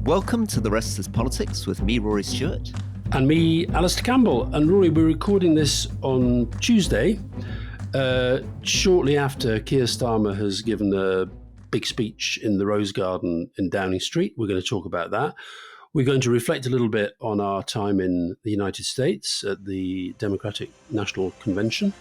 Welcome to The Rest is Politics with me, Rory Stewart. And me, Alastair Campbell. And Rory, we're recording this on Tuesday, shortly after Keir Starmer has given a big speech in the Rose Garden in Downing Street. We're going to talk about that. We're going to reflect a little bit on our time in the United States at the Democratic National Convention.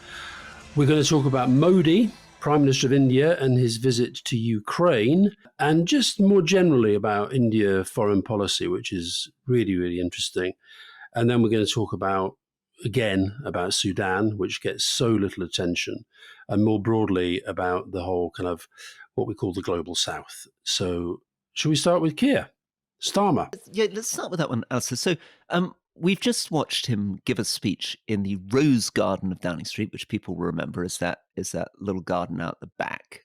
We're going to talk about Modi, Prime Minister of India, and his visit to Ukraine, and just more generally about India foreign policy, which is really, really interesting. And then we're going to talk about Sudan, which gets so little attention, and more broadly about the whole kind of what we call the global south. So shall we start with Keir Starmer? Yeah, let's start with that one, Alistair. So we've just watched him give a speech in the Rose Garden of Downing Street, which people will remember is that little garden out the back,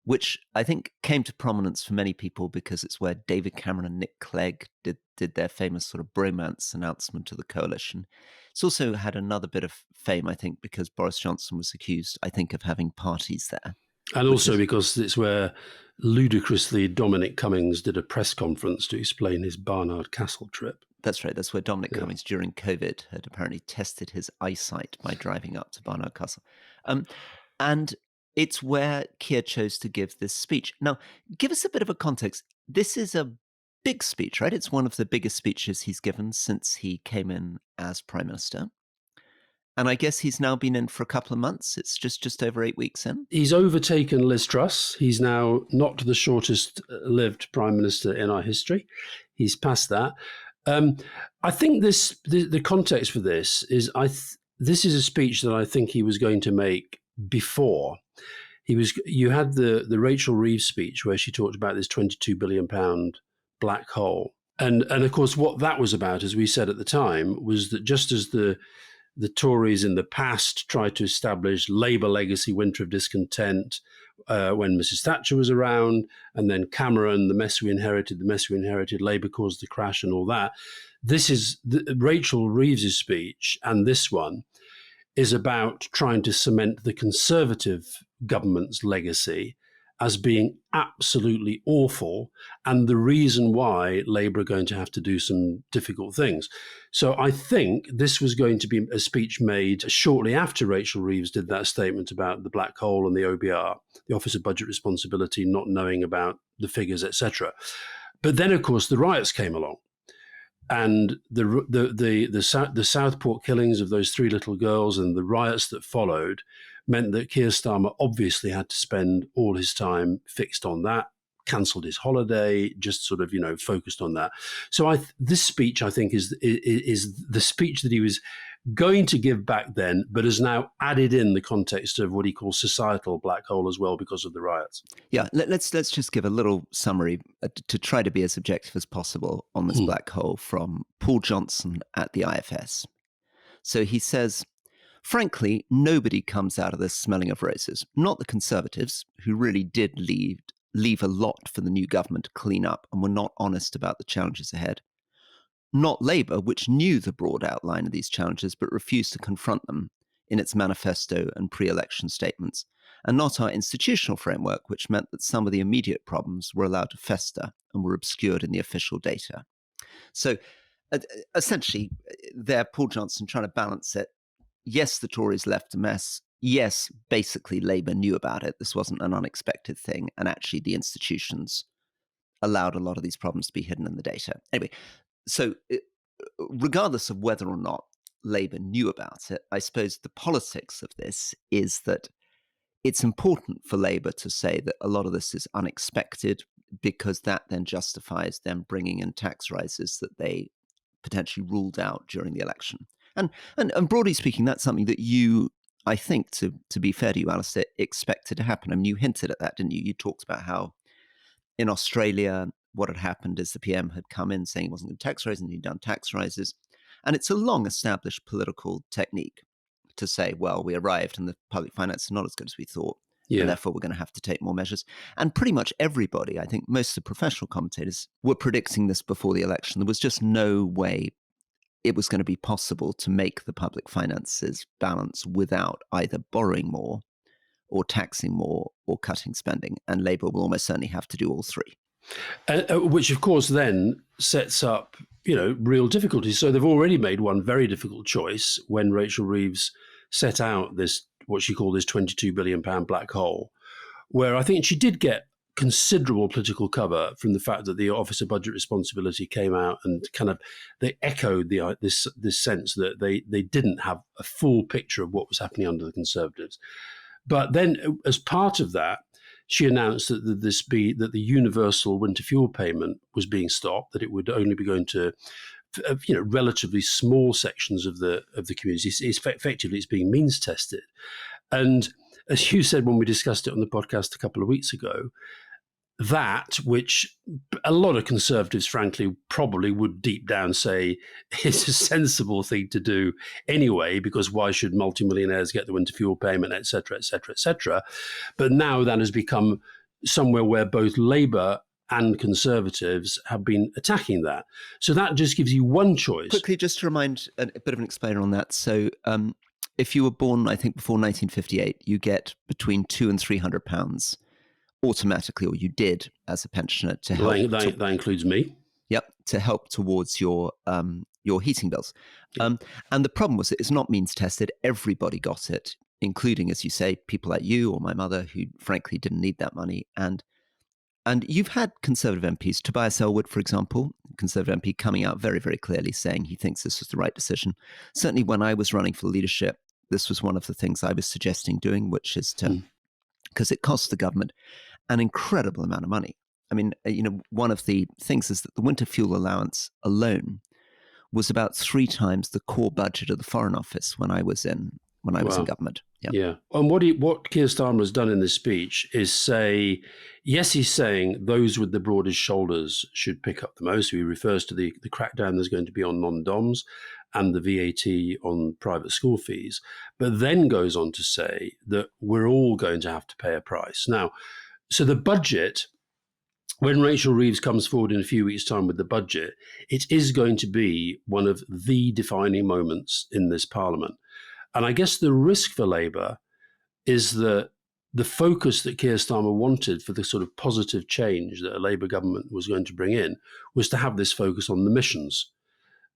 which I think came to prominence for many people because it's where David Cameron and Nick Clegg did their famous sort of bromance announcement to the coalition. It's also had another bit of fame, I think, because Boris Johnson was accused, I think, of having parties there. And also because it's where ludicrously Dominic Cummings did a press conference to explain his Barnard Castle trip. That's right. That's where Dominic Cummings, during COVID, had apparently tested his eyesight by driving up to Barnard Castle. And it's where Keir chose to give this speech. Now, give us a bit of a context. This is a big speech, right? It's one of the biggest speeches he's given since he came in as Prime Minister. And I guess he's now been in for a couple of months. It's just over 8 weeks in. He's overtaken Liz Truss. He's now not the shortest lived Prime Minister in our history. He's passed that. I think the context for this is this is a speech that I think he was going to make before. You had the Rachel Reeves speech where she talked about this £22 billion black hole. And of course, what that was about, as we said at the time, was that just as the Tories in the past tried to establish Labour legacy winter of discontent when Mrs. Thatcher was around, and then Cameron, the mess we inherited, Labour caused the crash and all that. This is Rachel Reeves' speech, and this one is about trying to cement the Conservative government's legacy as being absolutely awful and the reason why Labour are going to have to do some difficult things. So I think this was going to be a speech made shortly after Rachel Reeves did that statement about the black hole and the OBR, the Office of Budget Responsibility, not knowing about the figures, etc. But then, of course, the riots came along. And the Southport killings of those three little girls and the riots that followed meant that Keir Starmer obviously had to spend all his time fixed on that, cancelled his holiday, just sort of, focused on that. So this speech, I think, is the speech that he was going to give back then, but has now added in the context of what he calls societal black hole as well because of the riots. Yeah, let's just give a little summary to try to be as objective as possible on this black hole from Paul Johnson at the IFS. So he says, frankly, nobody comes out of this smelling of roses. Not the Conservatives, who really did leave a lot for the new government to clean up and were not honest about the challenges ahead. Not Labour, which knew the broad outline of these challenges but refused to confront them in its manifesto and pre-election statements. And not our institutional framework, which meant that some of the immediate problems were allowed to fester and were obscured in the official data. So essentially, there, Paul Johnson trying to balance it. Yes, the Tories left a mess. Yes, basically Labour knew about it. This wasn't an unexpected thing. And actually the institutions allowed a lot of these problems to be hidden in the data. Anyway, so regardless of whether or not Labour knew about it, I suppose the politics of this is that it's important for Labour to say that a lot of this is unexpected because that then justifies them bringing in tax rises that they potentially ruled out during the election. And broadly speaking, that's something that you, I think, to be fair to you, Alastair, expected to happen. I mean, you hinted at that, didn't you? You talked about how in Australia, what had happened is the PM had come in saying he wasn't going to tax rises and he'd done tax rises. And it's a long-established political technique to say, well, we arrived and the public finances are not as good as we thought. Yeah. And therefore, we're going to have to take more measures. And pretty much everybody, I think most of the professional commentators, were predicting this before the election. There was just no way it was going to be possible to make the public finances balance without either borrowing more or taxing more or cutting spending. And Labour will almost certainly have to do all three. Which, of course, then sets up, real difficulties. So they've already made one very difficult choice when Rachel Reeves set out this, what she called this £22 billion black hole, where I think she did get considerable political cover from the fact that the Office of Budget Responsibility came out and kind of they echoed this sense that they didn't have a full picture of what was happening under the Conservatives. But then, as part of that, she announced that that the universal winter fuel payment was being stopped, that it would only be going to relatively small sections of the community. Effectively, it's being means tested. And as you said when we discussed it on the podcast a couple of weeks ago, that, which a lot of Conservatives, frankly, probably would deep down say is a sensible thing to do anyway, because why should multimillionaires get the winter fuel payment, et cetera, et cetera, et cetera. But now that has become somewhere where both Labour and Conservatives have been attacking that. So that just gives you one choice. Quickly, just to remind a bit of an explainer on that. So if you were born, I think, before 1958, you get between £200 and £300 automatically, or you did as a pensioner, to help. That includes me. Yep, to help towards your heating bills. And the problem was that it's not means tested. Everybody got it, including, as you say, people like you or my mother, who frankly didn't need that money. And you've had Conservative MPs, Tobias Ellwood, for example, Conservative MP, coming out very, very clearly saying he thinks this was the right decision. Certainly when I was running for leadership, this was one of the things I was suggesting doing, which is to, because it costs the government an incredible amount of money. I mean, one of the things is that the winter fuel allowance alone was about 3 times the core budget of the Foreign Office when I was in government. Yeah. And what Keir Starmer has done in this speech is say, yes, he's saying those with the broadest shoulders should pick up the most. He refers to the crackdown there's going to be on non-DOMs and the VAT on private school fees, but then goes on to say that we're all going to have to pay a price. Now, so the budget, when Rachel Reeves comes forward in a few weeks' time with the budget, it is going to be one of the defining moments in this Parliament. And I guess the risk for Labour is that the focus that Keir Starmer wanted for the sort of positive change that a Labour government was going to bring in was to have this focus on the missions.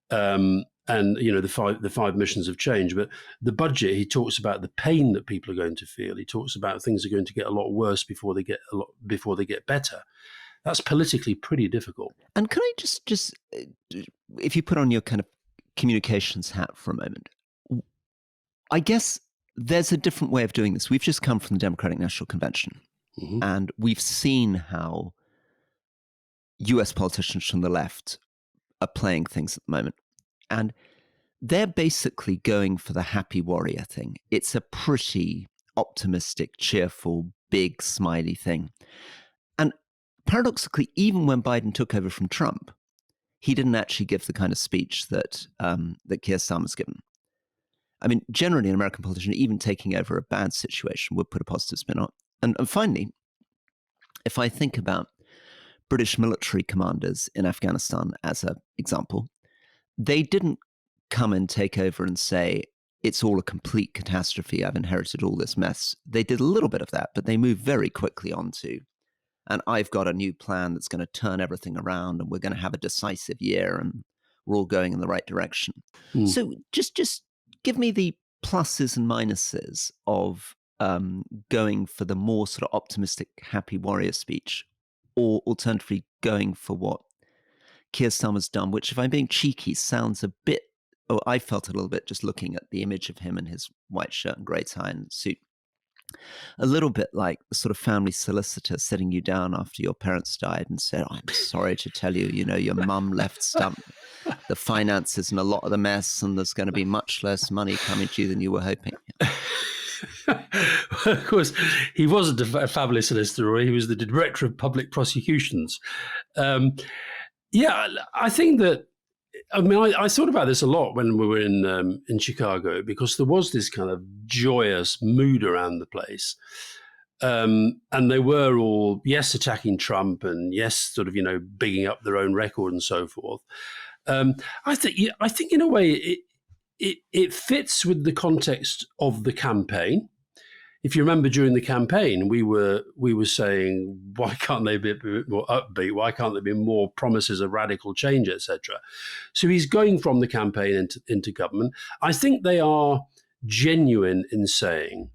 And the five missions of change. But the budget, he talks about the pain that people are going to feel. He talks about things are going to get a lot worse before they get better. That's politically pretty difficult. And can I just if you put on your kind of communications hat for a moment, I guess there's a different way of doing this. We've just come from the Democratic National Convention, and we've seen how US politicians from the left are playing things at the moment. And they're basically going for the happy warrior thing. It's a pretty optimistic, cheerful, big, smiley thing. And paradoxically, even when Biden took over from Trump, he didn't actually give the kind of speech that Keir Starmer's given. I mean, generally, an American politician, even taking over a bad situation, would put a positive spin on it. And finally, if I think about British military commanders in Afghanistan as an example, they didn't come and take over and say, it's all a complete catastrophe, I've inherited all this mess. They did a little bit of that, but they moved very quickly on to, and I've got a new plan that's going to turn everything around, and we're going to have a decisive year, and we're all going in the right direction. So just give me the pluses and minuses of going for the more sort of optimistic, happy warrior speech, or alternatively going for what Keir Starmer's done, which, if I'm being cheeky, sounds a bit, or I felt a little bit just looking at the image of him in his white shirt and grey tie and suit, a little bit like the sort of family solicitor sitting you down after your parents died and said, oh, I'm sorry to tell you, your mum left the finances in a lot of the mess, and there's going to be much less money coming to you than you were hoping. Of course, he wasn't a family solicitor, or he was the director of public prosecutions. I think that, I thought about this a lot when we were in Chicago, because there was this kind of joyous mood around the place. And they were all, yes, attacking Trump, and yes, sort of, bigging up their own record and so forth. I think in a way it fits with the context of the campaign. if you remember during the campaign, we were saying, why can't they be a bit more upbeat? Why can't there be more promises of radical change, etc.? So he's going from the campaign into government. I think they are genuine in saying,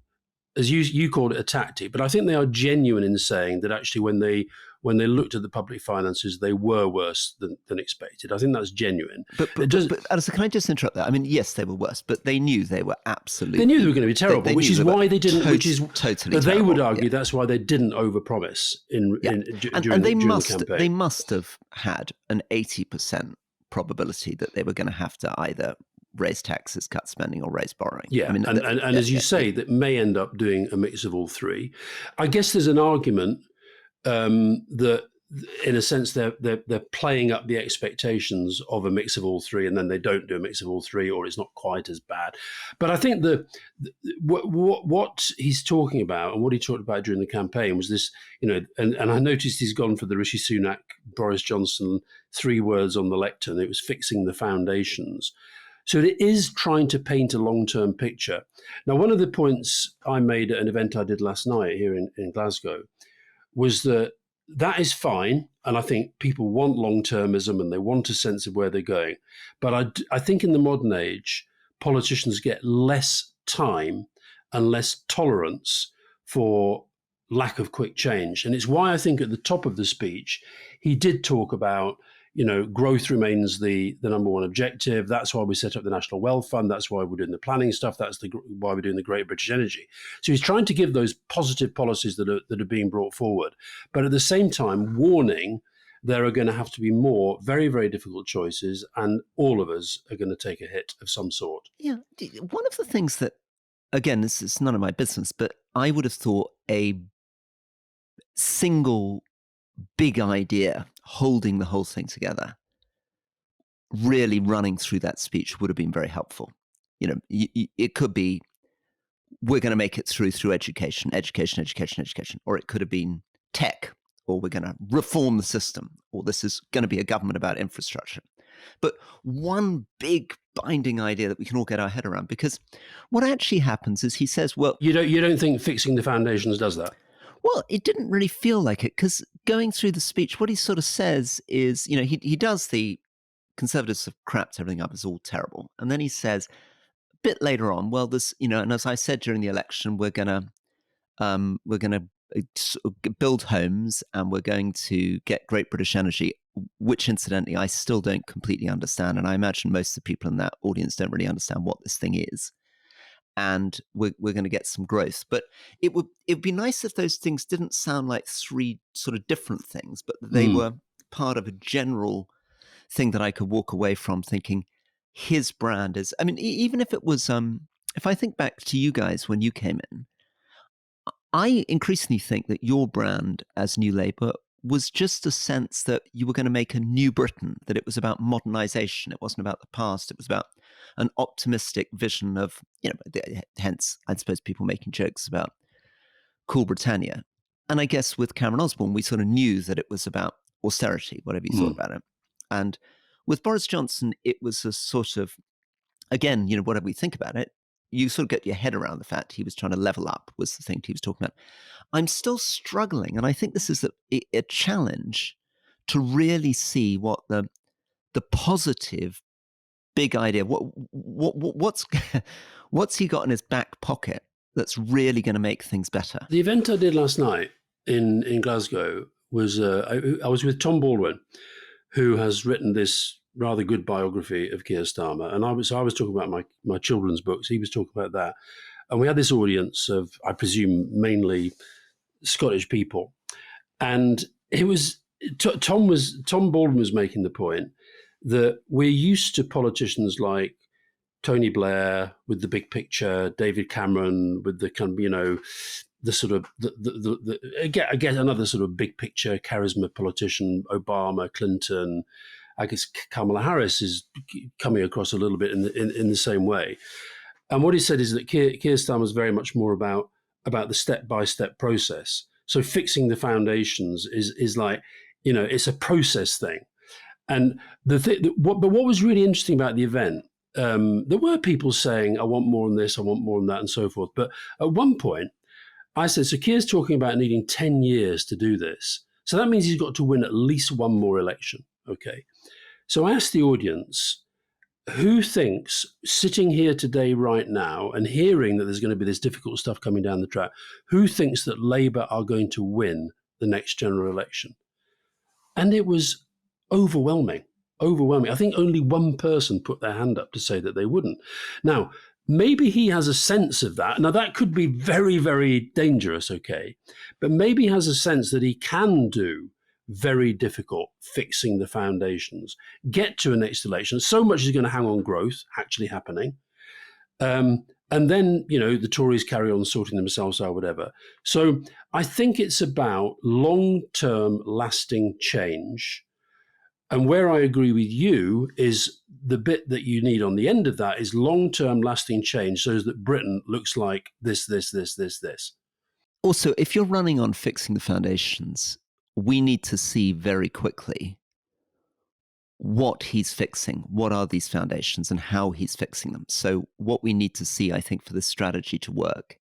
as you called it, a tactic, but I think they are genuine in saying that actually when they looked at the public finances, they were worse than expected. I think that's genuine. But Alistair, can I just interrupt that? I mean, yes, they were worse, but they knew they were absolutely. They knew they were going to be terrible, they which is why they didn't. Totally. But they would argue that's why they didn't overpromise during the campaign. They must have had an 80% probability that they were going to have to either raise taxes, cut spending, or raise borrowing. Yeah, I mean, and as you say, that may end up doing a mix of all three. I guess there's an argument that, in a sense, they're playing up the expectations of a mix of all three, and then they don't do a mix of all three, or it's not quite as bad. But I think what he's talking about, and what he talked about during the campaign, was this, and I noticed he's gone for the Rishi Sunak, Boris Johnson 3 words on the lectern. It was fixing the foundations. So it is trying to paint a long-term picture. Now, one of the points I made at an event I did last night here in Glasgow was that is fine. And I think people want long-termism and they want a sense of where they're going. But I think in the modern age, politicians get less time and less tolerance for lack of quick change. And it's why I think at the top of the speech, he did talk about, growth remains the number one objective. That's why we set up the National Wealth Fund. That's why we're doing the planning stuff. That's why we're doing the Great British Energy. So he's trying to give those positive policies that are being brought forward, but at the same time warning there are going to have to be more very, very difficult choices, and all of us are going to take a hit of some sort. Yeah. One of the things that, again, this is none of my business, but I would have thought a single big idea holding the whole thing together, really running through that speech, would have been very helpful. It could be, we're going to make it through education, or it could have been tech, or we're going to reform the system, or this is going to be a government about infrastructure. But one big binding idea that we can all get our head around, because what actually happens is he says, well, you don't think fixing the foundations does that? Well, it didn't really feel like it, because going through the speech, what he sort of says is, he does the Conservatives have crapped everything up, it's all terrible. And then he says a bit later on, well, this, and as I said during the election, we're going to build homes, and we're going to get Great British Energy, which incidentally, I still don't completely understand. And I imagine most of the people in that audience don't really understand what this thing is. And we're going to get some growth. But it would be nice if those things didn't sound like 3 sort of different things, but they were part of a general thing that I could walk away from thinking his brand is, I mean, even if it was, if I think back to you guys when you came in, I increasingly think that your brand as New Labour was just a sense that you were going to make a new Britain, that it was about modernization. It wasn't about the past. It was about an optimistic vision of, hence, I suppose, people making jokes about cool Britannia. And I guess with Cameron Osborne, we sort of knew that it was about austerity, whatever you thought about it. And with Boris Johnson, it was a sort of, again, whatever we think about it, you sort of get your head around the fact he was trying to level up, was the thing he was talking about. I'm still struggling, and I think this is a challenge to really see what the positive big idea, what's he got in his back pocket that's really going to make things better. The event I did last night in Glasgow was I was with Tom Baldwin, who has written this rather good biography of Keir Starmer, and I was talking about my children's books. He was talking about that, and we had this audience of, I presume, mainly Scottish people, and it was Tom Baldwin was making the point that we're used to politicians like Tony Blair with the big picture, David Cameron with the kind of, the sort of again another sort of big picture charisma politician, Obama, Clinton. I guess Kamala Harris is coming across a little bit in the same way. And what he said is that Keir Starmer is very much more about the step-by-step process. So fixing the foundations is like, it's a process thing. And but what was really interesting about the event, there were people saying, I want more on this, I want more on that, and so forth. But at one point, I said, so Keir's talking about needing 10 years to do this. So that means he's got to win at least one more election. Okay. So I asked the audience, who thinks, sitting here today, right now, and hearing that there's going to be this difficult stuff coming down the track, who thinks that Labour are going to win the next general election? And it was overwhelming, overwhelming. I think only one person put their hand up to say that they wouldn't. Now, maybe he has a sense of that. Now, that could be very, very dangerous, okay? But maybe he has a sense that he can do very difficult fixing the foundations, get to a next election. So much is going to hang on growth actually happening. And then, the Tories carry on sorting themselves out, whatever. So I think it's about long-term lasting change. And where I agree with you is the bit that you need on the end of that is long-term lasting change so that Britain looks like this. Also, if you're running on fixing the foundations, we need to see very quickly what he's fixing, what are these foundations, and how he's fixing them. So what we need to see, I think, for this strategy to work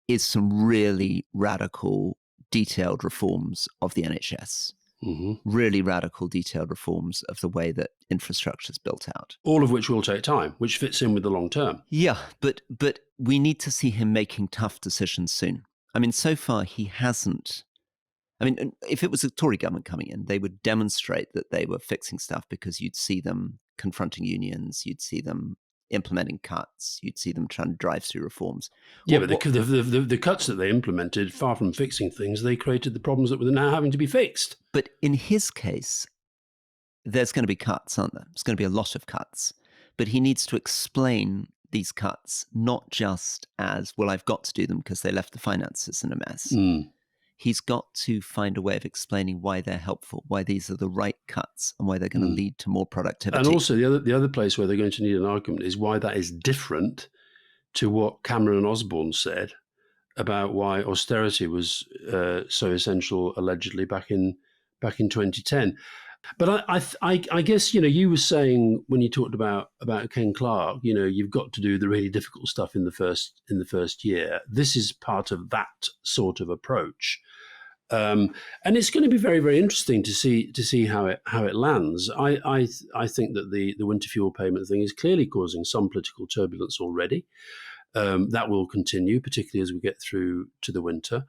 is some really radical, detailed reforms of the NHS. Mm-hmm. Really radical, detailed reforms of the way that infrastructure is built out. All of which will take time, which fits in with the long term. Yeah, but we need to see him making tough decisions soon. I mean, so far he hasn't. I mean, if it was a Tory government coming in, they would demonstrate that they were fixing stuff because you'd see them confronting unions, you'd see them implementing cuts, you'd see them trying to drive through reforms. Yeah, but the cuts that they implemented, far from fixing things, they created the problems that were now having to be fixed. But in his case, there's going to be cuts, aren't there? There's going to be a lot of cuts. But he needs to explain these cuts not just as, well, I've got to do them because they left the finances in a mess. He's got to find a way of explaining why they're helpful, why these are the right cuts, and why they're going to lead to more productivity. And also the other place where they're going to need an argument is why that is different to what Cameron and Osborne said about why austerity was so essential, allegedly back in 2010. But I guess you were saying when you talked about Ken Clarke, you've got to do the really difficult stuff in the first year. This is part of that sort of approach, and it's going to be very, very interesting to see how it lands. I think that the winter fuel payment thing is clearly causing some political turbulence already. That will continue, particularly as we get through to the winter.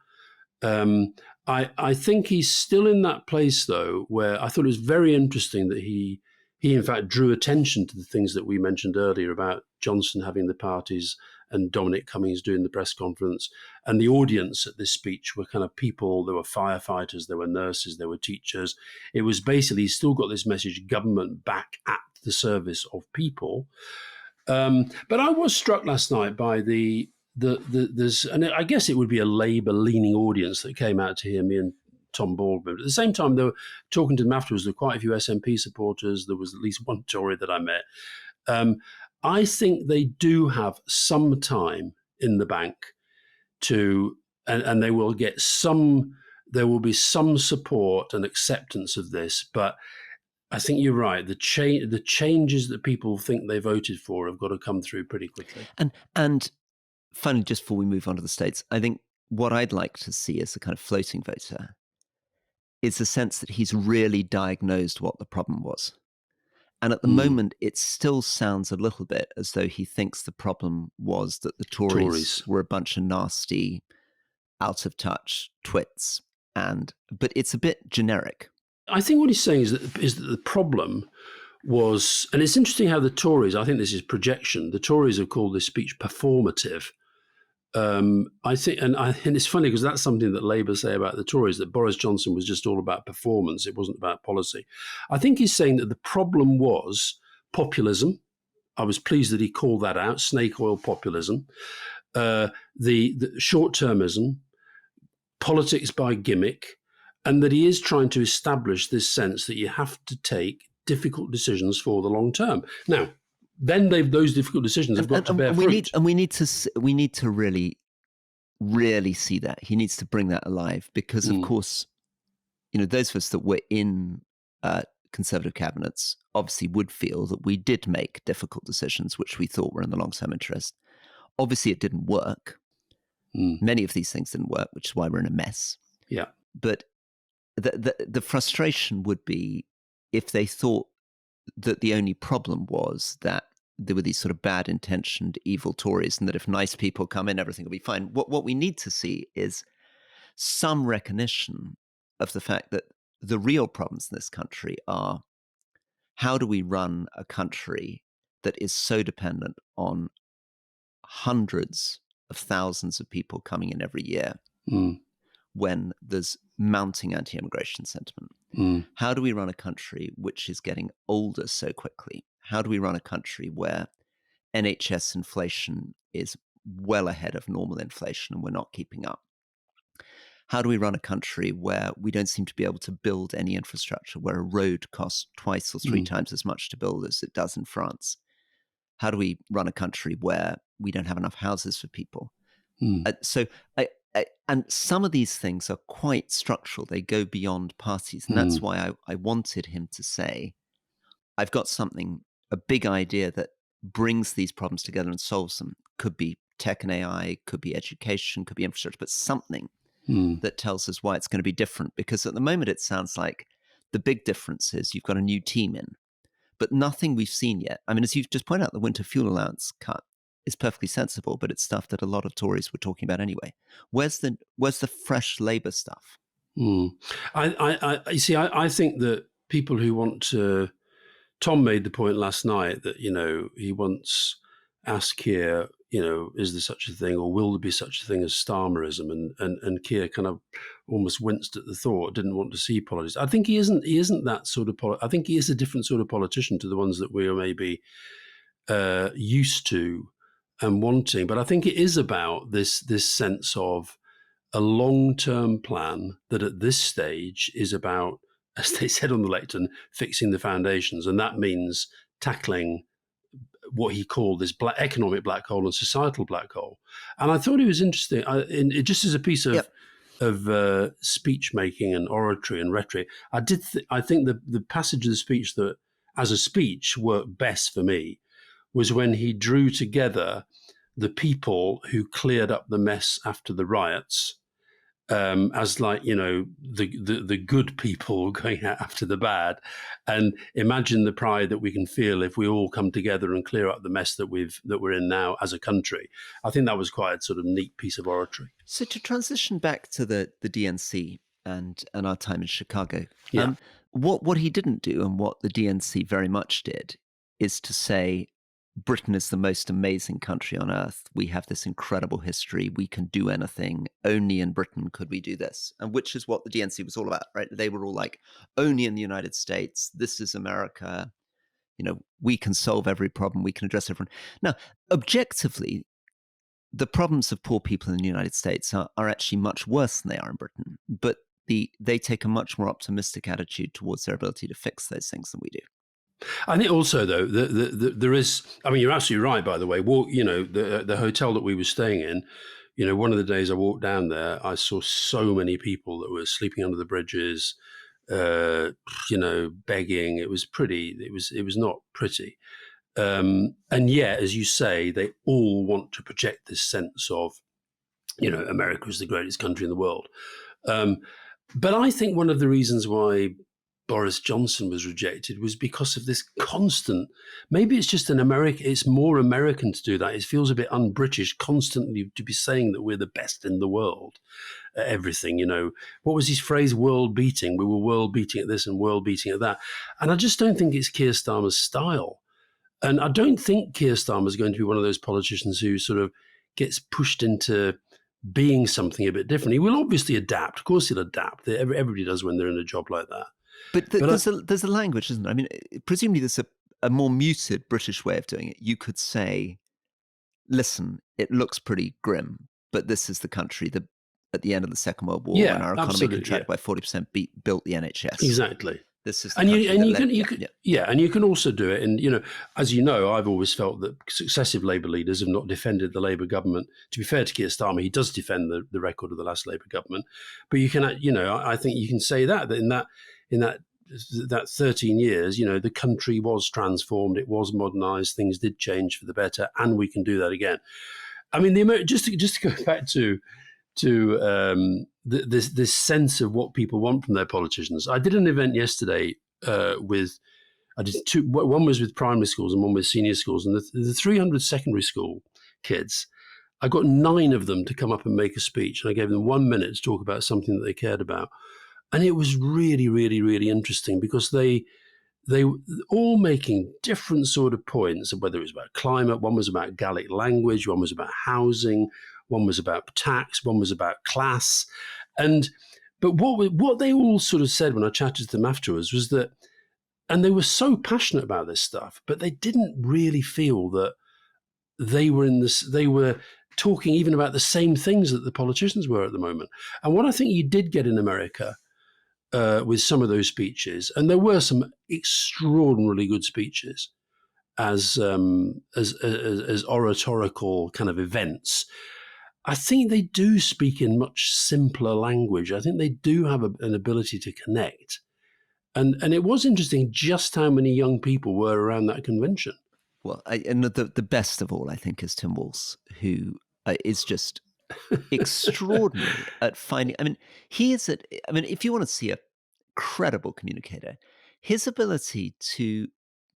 I think he's still in that place, though, where I thought it was very interesting that he in fact drew attention to the things that we mentioned earlier about Johnson having the parties and Dominic Cummings doing the press conference. And the audience at this speech were kind of people, there were firefighters, there were nurses, there were teachers. It was basically, he's still got this message, government back at the service of people. But I was struck last night by there's, and I guess it would be a Labour-leaning audience that came out to hear me and Tom Baldwin. But at the same time, they were talking to them afterwards. There were quite a few SNP supporters. There was at least one Tory that I met. I think they do have some time in the bank to, and they will get some. There will be some support and acceptance of this, but I think you're right. The changes that people think they voted for have got to come through pretty quickly. And finally, just before we move on to the States, I think what I'd like to see as a kind of floating voter is the sense that he's really diagnosed what the problem was. And at the moment, it still sounds a little bit as though he thinks the problem was that the Tories were a bunch of nasty, out of touch twits. But it's a bit generic. I think what he's saying is that the problem was, and it's interesting how the Tories, I think this is projection, the Tories have called this speech performative. I think, and it's funny because that's something that Labour say about the Tories, that Boris Johnson was just all about performance. It wasn't about policy. I think he's saying that the problem was populism. I was pleased that he called that out, snake oil populism, the short-termism, politics by gimmick, and that he is trying to establish this sense that you have to take difficult decisions for the long term. Now, then those difficult decisions have got to bear fruit. We need to really, really see that. He needs to bring that alive because, of course, those of us that were in Conservative cabinets obviously would feel that we did make difficult decisions which we thought were in the long-term interest. Obviously, it didn't work. Many of these things didn't work, which is why we're in a mess. Yeah. But the frustration would be if they thought that the only problem was that there were these sort of bad intentioned evil Tories, and that if nice people come in, everything will be fine. What we need to see is some recognition of the fact that the real problems in this country are, how do we run a country that is so dependent on hundreds of thousands of people coming in every year when there's mounting anti-immigration sentiment? How do we run a country which is getting older so quickly? How do we run a country where NHS inflation is well ahead of normal inflation and we're not keeping up? How do we run a country where we don't seem to be able to build any infrastructure, where a road costs twice or three times as much to build as it does in France? How do we run a country where we don't have enough houses for people? And some of these things are quite structural. They go beyond parties. And that's why I wanted him to say, I've got something, a big idea that brings these problems together and solves them. Could be tech and AI, could be education, could be infrastructure, but something that tells us why it's going to be different. Because at the moment, it sounds like the big difference is you've got a new team in, but nothing we've seen yet. I mean, as you've just pointed out, the winter fuel allowance cut is perfectly sensible, but it's stuff that a lot of Tories were talking about anyway. Where's the fresh Labour stuff? You see, I think that people who want to, Tom made the point last night that, he once asked Keir, is there such a thing, or will there be such a thing as Starmerism? And Keir kind of almost winced at the thought, didn't want to see politics. I think he isn't that sort of I think he is a different sort of politician to the ones that we are maybe used to and wanting. But I think it is about this sense of a long-term plan that at this stage is about, as they said on the lectern, fixing the foundations. And that means tackling what he called this economic black hole and societal black hole. And I thought it was interesting, just as a piece of speech making and oratory and rhetoric. I think the passage of the speech that, as a speech, worked best for me was when he drew together the people who cleared up the mess after the riots, as like, the good people going out after the bad, and imagine the pride that we can feel if we all come together and clear up the mess that we're in now as a country. I think that was quite a sort of neat piece of oratory. So to transition back to the DNC and our time in Chicago, what he didn't do, and what the DNC very much did, is to say, Britain is the most amazing country on earth. We have this incredible history. We can do anything. Only in Britain could we do this. And which is what the DNC was all about, right? They were all like, only in the United States. This is America. We can solve every problem. We can address everyone. Now, objectively, the problems of poor people in the United States are actually much worse than they are in Britain. But they take a much more optimistic attitude towards their ability to fix those things than we do. I think also, though, there is, I mean, you're absolutely right, by the way. The hotel that we were staying in, one of the days I walked down there, I saw so many people that were sleeping under the bridges, begging. It was not pretty. And yet, as you say, they all want to project this sense of, America is the greatest country in the world. But I think one of the reasons why Boris Johnson was rejected was because of this constant, maybe it's just it's more American to do that. It feels a bit un-British constantly to be saying that we're the best in the world at everything. What was his phrase? World beating. We were world beating at this and world beating at that. And I just don't think it's Keir Starmer's style. And I don't think Keir Starmer is going to be one of those politicians who sort of gets pushed into being something a bit different. He will obviously adapt. Of course he'll adapt. Everybody does when they're in a job like that. But there's a language, isn't there? I mean, presumably there's a more muted British way of doing it. You could say, listen, it looks pretty grim, but this is the country that at the end of the Second World War, when our economy contracted by 40%, built the NHS. Exactly. This is and you can also do it. And as you know, I've always felt that successive Labour leaders have not defended the Labour government. To be fair to Keir Starmer, he does defend the record of the last Labour government. But you can, I think you can say that in that 13 years, the country was transformed, it was modernised, things did change for the better, and we can do that again. I mean, just to go back to this sense of what people want from their politicians. I did an event yesterday with I did two. One was with primary schools and one with senior schools, and the 300 secondary school kids. I got 9 of them to come up and make a speech, and I gave them 1 minute to talk about something that they cared about, and it was really, really, really interesting because they were all making different sort of points, whether it was about climate, one was about Gaelic language, one was about housing, one was about tax, one was about class, but what they all sort of said when I chatted to them afterwards was that, and they were so passionate about this stuff, but they didn't really feel that they were in this. They were talking even about the same things that the politicians were at the moment. And what I think you did get in America with some of those speeches, and there were some extraordinarily good speeches as oratorical kind of events. I think they do speak in much simpler language. I think they do have an ability to connect. And it was interesting just how many young people were around that convention. Well, and the best of all, I think, is Tim Walz, who is just extraordinary at finding. I mean, if you want to see a credible communicator, his ability to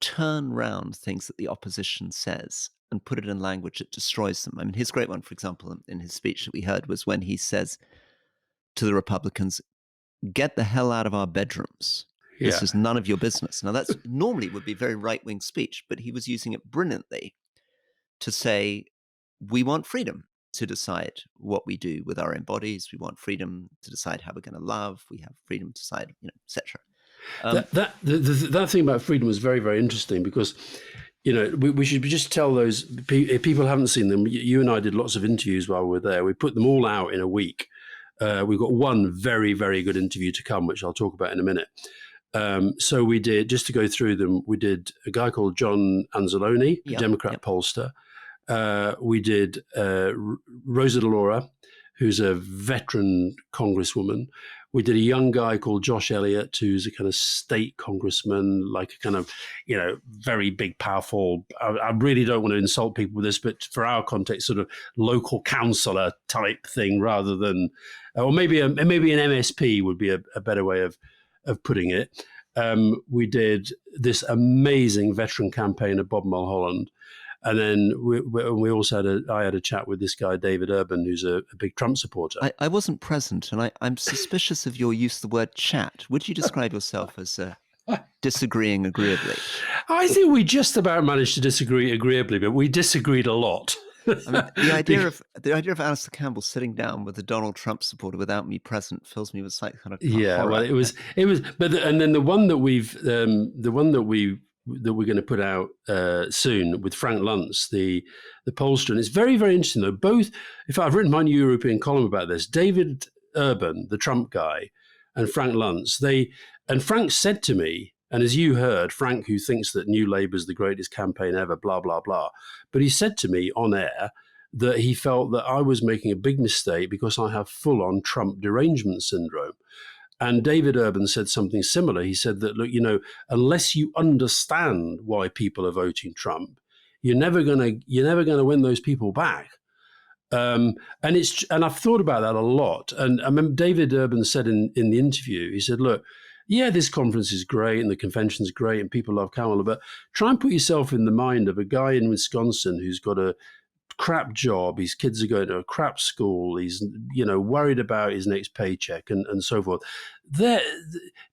turn round things that the opposition says and put it in language that destroys them. I mean, his great one, for example, in his speech that we heard, was when he says to the Republicans, "Get the hell out of our bedrooms. This is none of your business." Now, that's normally would be very right-wing speech, but he was using it brilliantly to say, we want freedom to decide what we do with our own bodies. We want freedom to decide how we're going to love. We have freedom to decide, etc. That thing about freedom was very, very interesting because, we should just tell those if people haven't seen them. You and I did lots of interviews while we were there. We put them all out in a week. We've got one very, very good interview to come, which I'll talk about in a minute. So we did, just to go through them, we did a guy called John Anzalone, a Democrat pollster. We did Rosa DeLaura, who's a veteran congresswoman. We did a young guy called Josh Elliott, who's a kind of state congressman, like a kind of, very big, powerful. I really don't want to insult people with this, but for our context, sort of local councillor type thing rather than, or maybe an MSP would be a better way of putting it. We did this amazing veteran campaign of Bob Mulholland. And then we also I had a chat with this guy, David Urban, who's a big Trump supporter. I wasn't present, and I'm suspicious of your use of the word chat. Would you describe yourself as disagreeing agreeably? I think we just about managed to disagree agreeably, but we disagreed a lot. I mean, the idea of Alastair Campbell sitting down with a Donald Trump supporter without me present fills me with like kind of horror. Well, it was, but and then the one that we're going to put out soon with Frank Luntz, the pollster, and it's very, very interesting though. Both, if I've written my new European column about this, David Urban, the Trump guy, and Frank Luntz, and Frank said to me, and as you heard, Frank, who thinks that New Labour is the greatest campaign ever, blah, blah, blah. But he said to me on air that he felt that I was making a big mistake because I have full-on Trump derangement syndrome. And David Urban said something similar. He said that, look, unless you understand why people are voting Trump, you're never gonna win those people back. And I've thought about that a lot. And I remember David Urban said in the interview, he said, look, yeah, this conference is great and the convention's great and people love Kamala, but try and put yourself in the mind of a guy in Wisconsin who's got a crap job, his kids are going to a crap school, he's worried about his next paycheck and so forth.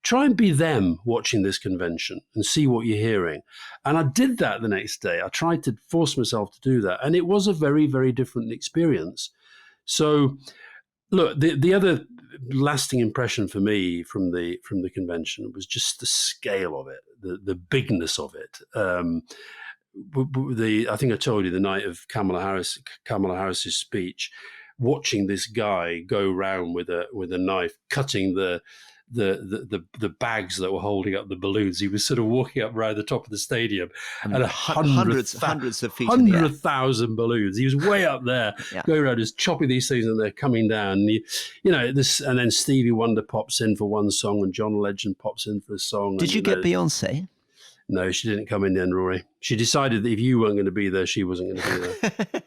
Try and be them watching this convention and see what you're hearing. And I did that the next day. I tried to force myself to do that, and it was a very, very different experience. So look, the other lasting impression for me from the convention was just the scale of it, the bigness of it. I think I told you the night of Kamala Harris's speech, watching this guy go round with a knife, cutting the bags that were holding up the balloons. He was sort of walking up around the top of the stadium, and hundreds of feet, 100,000 balloons. He was way up there, going around just chopping these things, and they're coming down. And then Stevie Wonder pops in for one song, and John Legend pops in for a song. Did you get Beyonce? No, she didn't come in then, Rory. She decided that if you weren't going to be there, she wasn't going to be there.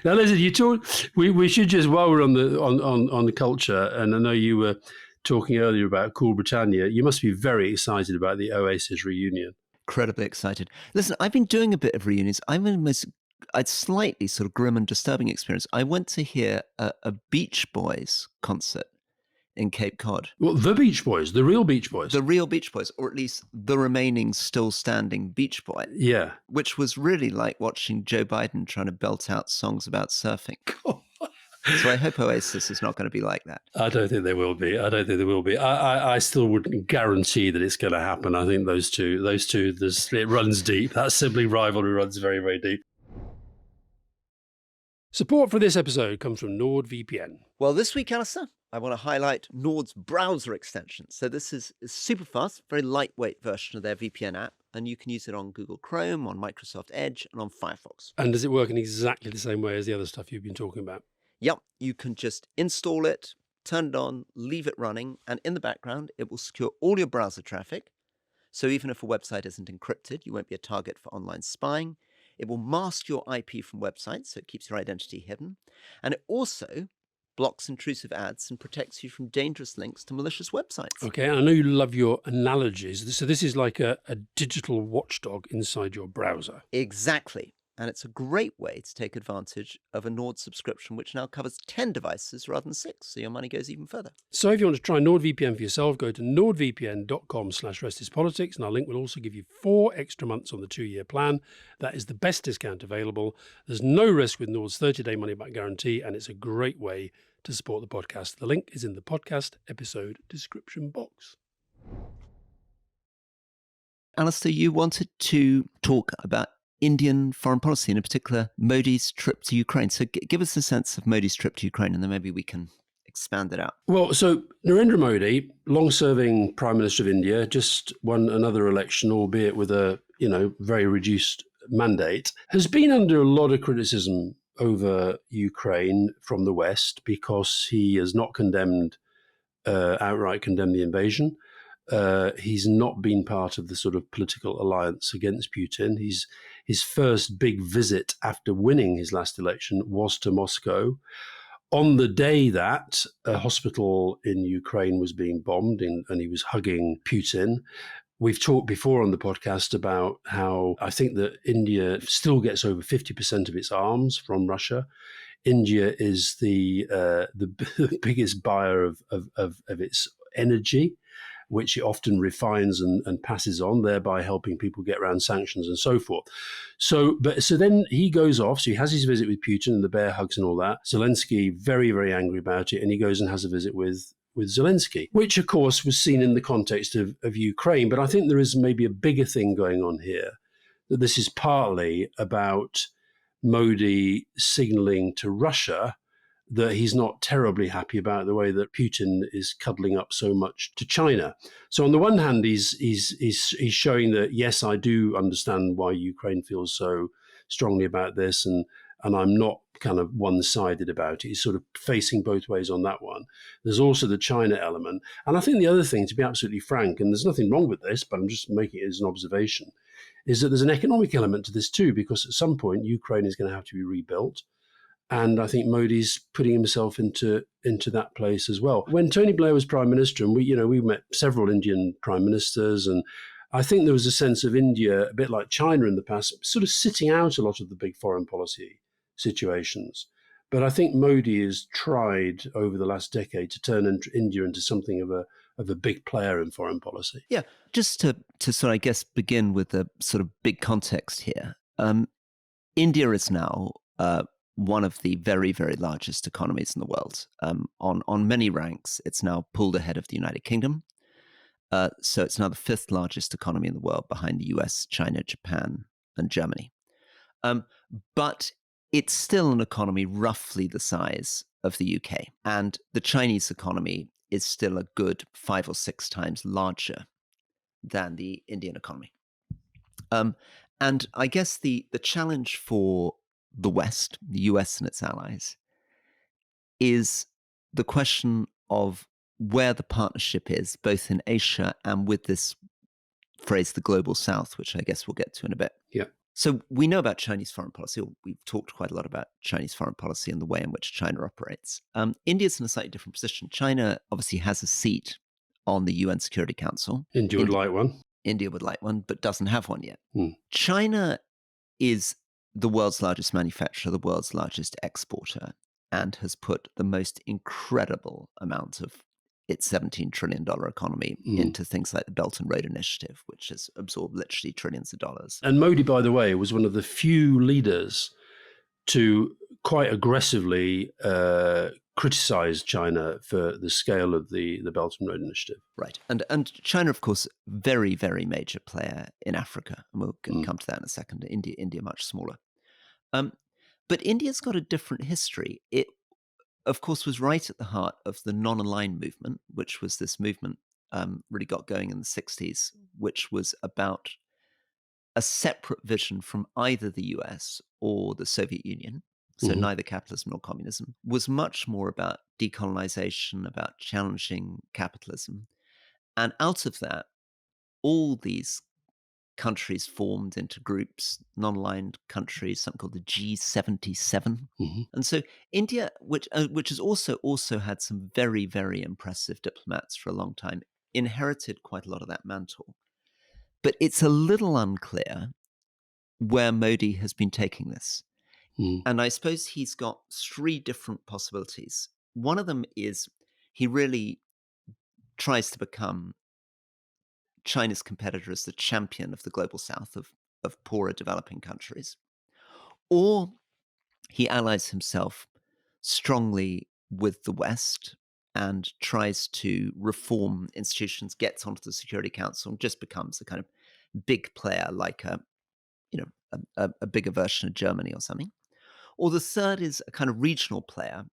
Now, listen, you talk. We should just, while we're on the culture, and I know you were talking earlier about Cool Britannia. You must be very excited about the Oasis reunion. Incredibly excited. Listen, I've been doing a bit of reunions. I'd slightly sort of grim and disturbing experience. I went to hear a Beach Boys concert in Cape Cod. Well, the Beach Boys, the real Beach Boys. The real Beach Boys, or at least the remaining still standing Beach Boy. Yeah. Which was really like watching Joe Biden trying to belt out songs about surfing. So I hope Oasis is not going to be like that. I don't think they will be. I still wouldn't guarantee that it's going to happen. I think those two, it runs deep. That sibling rivalry runs very, very deep. Support for this episode comes from NordVPN. Well, this week, Alastair, I want to highlight Nord's browser extension. So this is a super fast, very lightweight version of their VPN app, and you can use it on Google Chrome, on Microsoft Edge, and on Firefox. And does it work in exactly the same way as the other stuff you've been talking about? Yep, you can just install it, turn it on, leave it running, and in the background, it will secure all your browser traffic. So even if a website isn't encrypted, you won't be a target for online spying. It will mask your IP from websites, so it keeps your identity hidden. And it also blocks intrusive ads and protects you from dangerous links to malicious websites. Okay, I know you love your analogies. So this is like a digital watchdog inside your browser. Exactly. And it's a great way to take advantage of a Nord subscription, which now covers 10 devices rather than 6, so your money goes even further. So if you want to try NordVPN for yourself, go to nordvpn.com/restispolitics, and our link will also give you 4 extra months on the 2-year plan. That is the best discount available. There's no risk with Nord's 30-day money-back guarantee, and it's a great way to support the podcast. The link is in the podcast episode description box. Alastair, you wanted to talk about Indian foreign policy, and in particular, Modi's trip to Ukraine. So give us a sense of Modi's trip to Ukraine, and then maybe we can expand it out. Well, so Narendra Modi, long-serving Prime Minister of India, just won another election, albeit with a very reduced mandate, has been under a lot of criticism over Ukraine from the West because he has not outright condemned the invasion. He's not been part of the sort of political alliance against Putin. His first big visit after winning his last election was to Moscow. On the day that a hospital in Ukraine was being bombed and he was hugging Putin. We've talked before on the podcast about how I think that India still gets over 50% of its arms from Russia. India is the biggest buyer of its energy, which it often refines and passes on, thereby helping people get around sanctions and so forth. So then he goes off. So he has his visit with Putin and the bear hugs and all that. Zelensky, very, very angry about it. And he goes and has a visit with Zelensky, which, of course, was seen in the context of Ukraine. But I think there is maybe a bigger thing going on here, that this is partly about Modi signaling to Russia that he's not terribly happy about the way that Putin is cuddling up so much to China. So on the one hand, he's showing that, yes, I do understand why Ukraine feels so strongly about this, and I'm not kind of one-sided about it. He's sort of facing both ways on that one. There's also the China element. And I think the other thing, to be absolutely frank, and there's nothing wrong with this, but I'm just making it as an observation, is that there's an economic element to this too, because at some point Ukraine is going to have to be rebuilt. And I think Modi's putting himself into that place as well. When Tony Blair was Prime Minister, and we met several Indian Prime Ministers, and I think there was a sense of India, a bit like China in the past, sort of sitting out a lot of the big foreign policy situations. But I think Modi has tried over the last decade to turn India into something of a big player in foreign policy. Yeah, just to sort of, I guess, begin with the sort of big context here. India is now one of the very, very largest economies in the world. On many ranks, it's now pulled ahead of the United Kingdom. So it's now the 5th largest economy in the world, behind the US, China, Japan, and Germany. But it's still an economy roughly the size of the UK. And the Chinese economy is still a good 5 or 6 times larger than the Indian economy. And I guess the challenge for the West, the US and its allies, is the question of where the partnership is, both in Asia and with this phrase, the global South, which I guess we'll get to in a bit. Yeah. So we know about Chinese foreign policy, or we've talked quite a lot about Chinese foreign policy and the way in which China operates. India's in a slightly different position. China obviously has a seat on the UN Security Council. India would like one. India would like one, but doesn't have one yet. Hmm. China is the world's largest manufacturer, the world's largest exporter, and has put the most incredible amount of its $17 trillion economy into things like the Belt and Road Initiative, which has absorbed literally trillions of dollars. And Modi, by the way, was one of the few leaders to quite aggressively criticize China for the scale of the Belt and Road Initiative. Right. And China, of course, very, very major player in Africa. And we'll come to that in a second. India much smaller. But India's got a different history. It, of course, was right at the heart of the non-aligned movement, which was this movement really got going in the 60s, which was about a separate vision from either the US or the Soviet Union. So neither capitalism nor communism, was much more about decolonization, about challenging capitalism. And out of that, all these countries formed into groups, non-aligned countries, something called the G77. And so India, which has also had some very, very impressive diplomats for a long time, inherited quite a lot of that mantle. But it's a little unclear where Modi has been taking this. And I suppose he's got three different possibilities. One of them is he really tries to become China's competitor as the champion of the global south, of poorer developing countries. Or he allies himself strongly with the West and tries to reform institutions, gets onto the Security Council, and just becomes a kind of big player like a bigger version of Germany or something. Or the third is a kind of regional player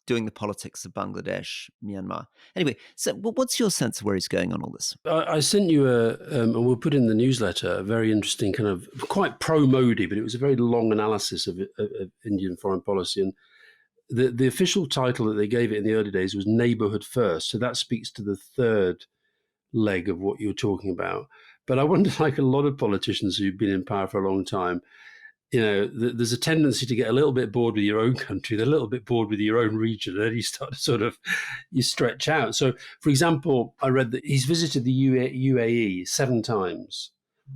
doing the politics of Bangladesh, Myanmar. Anyway, so what's your sense of where he's going on all this? I sent you and we'll put in the newsletter, a very interesting kind of quite pro-Modi, but it was a very long analysis of Indian foreign policy. And the official title that they gave it in the early days was Neighborhood First. So that speaks to the third leg of what you're talking about. But I wonder, like a lot of politicians who've been in power for a long time, there's a tendency to get a little bit bored with your own country, a little bit bored with your own region, and then you start to you stretch out. So, for example, I read that he's visited the UAE 7 times.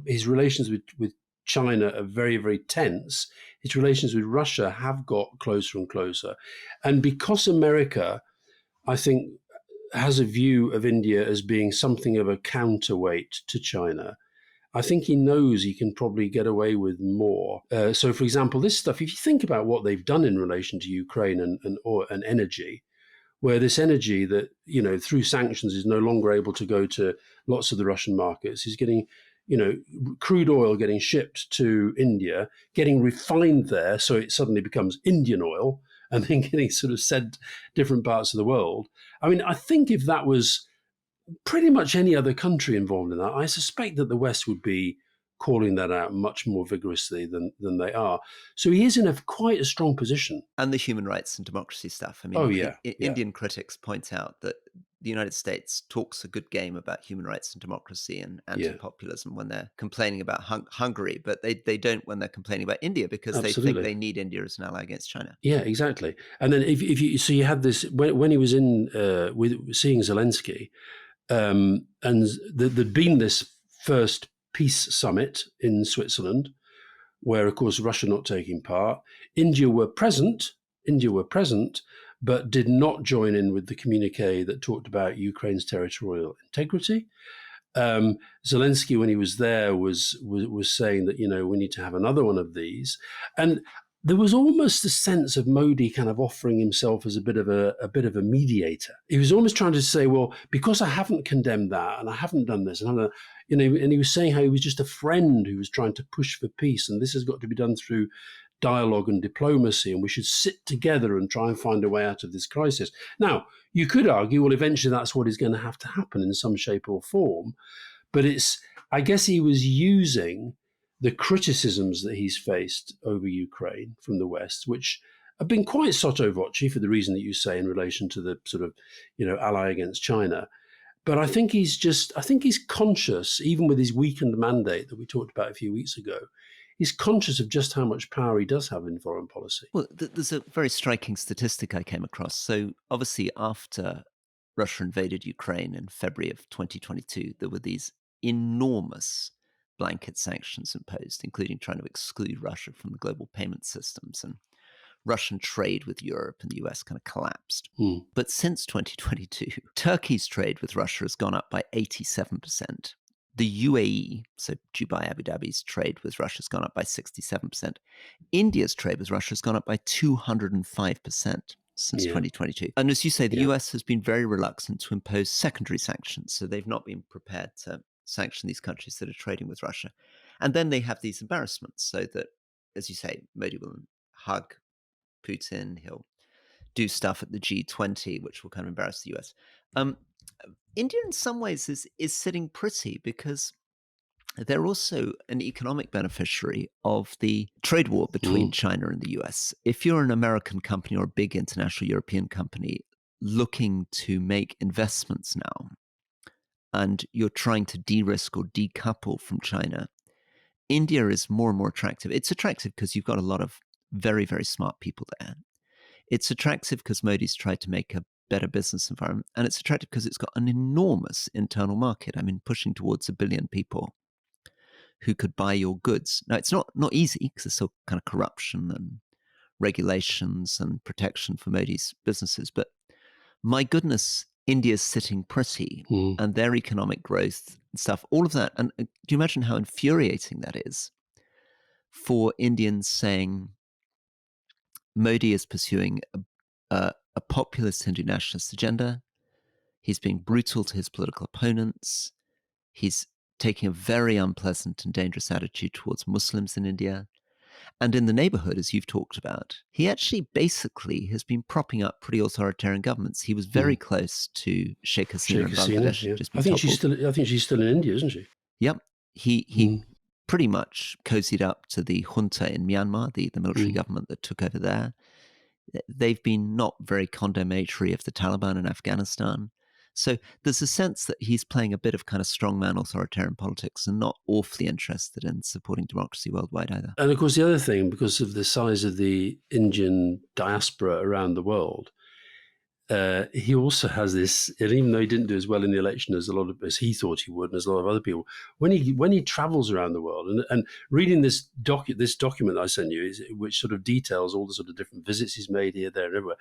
His relations with China are very, very tense. His relations with Russia have got closer and closer. And because America, I think, has a view of India as being something of a counterweight to China, I think he knows he can probably get away with more. So, for example, this stuff, if you think about what they've done in relation to Ukraine and energy, where this energy that, through sanctions is no longer able to go to lots of the Russian markets, he's getting, crude oil getting shipped to India, getting refined there, so it suddenly becomes Indian oil, and then getting sort of sent different parts of the world. I mean, I think if that was pretty much any other country involved in that, I suspect that the West would be calling that out much more vigorously than they are. So he is in quite a strong position. And the human rights and democracy stuff. I mean, Indian critics point out that the United States talks a good game about human rights and democracy and anti-populism when they're complaining about Hungary, but they don't when they're complaining about India, because they think they need India as an ally against China. Yeah, exactly. And then if you had this when he was in with seeing Zelensky. And there'd been this first peace summit in Switzerland, where, of course, Russia not taking part. India were present, but did not join in with the communique that talked about Ukraine's territorial integrity. Zelensky, when he was there, was saying that, we need to have another one of these. And there was almost a sense of Modi kind of offering himself as a bit of a mediator. He was almost trying to say, well, because I haven't condemned that and I haven't done this, and and he was saying how he was just a friend who was trying to push for peace, and this has got to be done through dialogue and diplomacy, and we should sit together and try and find a way out of this crisis. Now, you could argue, well, eventually that's what is going to have to happen in some shape or form, but I guess he was using the criticisms that he's faced over Ukraine from the West, which have been quite sotto voce for the reason that you say in relation to the sort of, ally against China. But I think he's conscious, even with his weakened mandate that we talked about a few weeks ago, he's conscious of just how much power he does have in foreign policy. Well, there's a very striking statistic I came across. So, obviously, after Russia invaded Ukraine in February of 2022, there were these enormous blanket sanctions imposed, including trying to exclude Russia from the global payment systems. And Russian trade with Europe and the US kind of collapsed. Mm. But since 2022, Turkey's trade with Russia has gone up by 87%. The UAE, so Dubai, Abu Dhabi's trade with Russia has gone up by 67%. India's trade with Russia has gone up by 205% since Yeah. 2022. And as you say, the Yeah. US has been very reluctant to impose secondary sanctions. So they've not been prepared to sanction these countries that are trading with Russia. And then they have these embarrassments, so that, as you say, Modi will hug Putin, he'll do stuff at the G20, which will kind of embarrass the US. India, in some ways, is sitting pretty because they're also an economic beneficiary of the trade war between Mm. China and the US. If you're an American company or a big international European company looking to make investments now, and you're trying to de-risk or decouple from China, India is more and more attractive. It's attractive because you've got a lot of very, very smart people there. It's attractive because Modi's tried to make a better business environment, and it's attractive because it's got an enormous internal market. I mean, pushing towards 1 billion people who could buy your goods. Now, it's not easy because there's still kind of corruption and regulations and protection for Modi's businesses. But my goodness, India's sitting pretty, Mm. and their economic growth and stuff, all of that. And do you imagine how infuriating that is for Indians saying Modi is pursuing a populist Hindu nationalist agenda? He's being brutal to his political opponents. He's taking a very unpleasant and dangerous attitude towards Muslims in India. And in the neighborhood, as you've talked about, he actually basically has been propping up pretty authoritarian governments. He was very Mm. close to Sheikh Hasina Sheikh in Hasina, Bangladesh, yeah. just been toppled. I think she's still in India, isn't she? Yep. He Mm. pretty much cozied up to the junta in Myanmar, the military Mm. government that took over there. They've been not very condemnatory of the Taliban in Afghanistan. So there's a sense that he's playing a bit of kind of strongman authoritarian politics and not awfully interested in supporting democracy worldwide either. And of course, the other thing, because of the size of the Indian diaspora around the world, he also has this, and even though he didn't do as well in the election as he thought he would, and as a lot of other people, when he travels around the world, and reading this document I sent you, which sort of details all the sort of different visits he's made here, there, and everywhere,